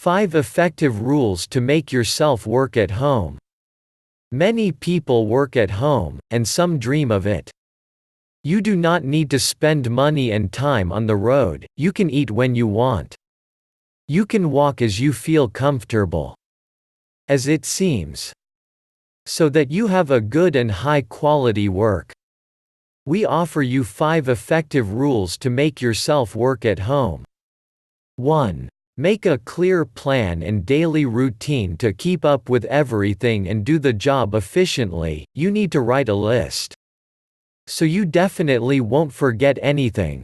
5 Effective Rules to Make Yourself Work at Home. Many people work at home, and some dream of it. You do not need to spend money and time on the road, you can eat when you want. You can walk as you feel comfortable. As it seems. So that you have a good and high-quality work. We offer you 5 effective rules to make yourself work at home. 1. Make a clear plan and daily routine to keep up with everything and do the job efficiently. You need to write a list. So you definitely won't forget anything.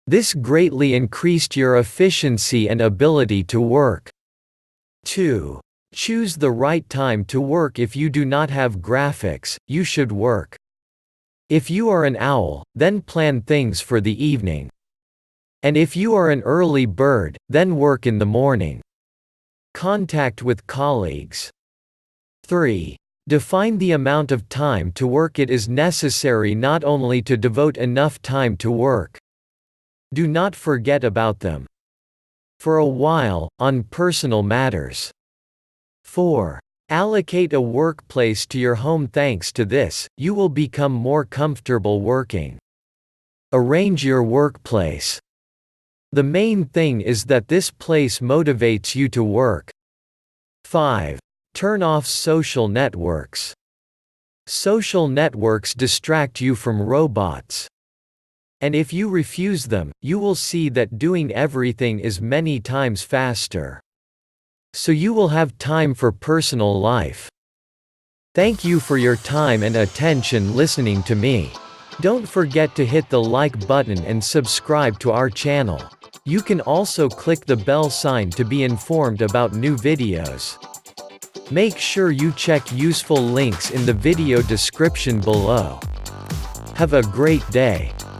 This greatly increased your efficiency and ability to work. 2. Choose the right time to work. If you do not have graphics, you should work. If you are an owl, then plan things for the evening. And if you are an early bird, then work in the morning. Contact with colleagues. 3. Define the amount of time to work. It is necessary not only to devote enough time to work. Do not forget about them. For a while, on personal matters. 4. Allocate a workplace to your home. Thanks to this, you will become more comfortable working. Arrange your workplace. The main thing is that this place motivates you to work. 5. Turn off social networks. Social networks distract you from robots. And if you refuse them, you will see that doing everything is many times faster. So you will have time for personal life. Thank you for your time and attention listening to me. Don't forget to hit the like button and subscribe to our channel. You can also click the bell sign to be informed about new videos. Make sure you check useful links in the video description below. Have a great day.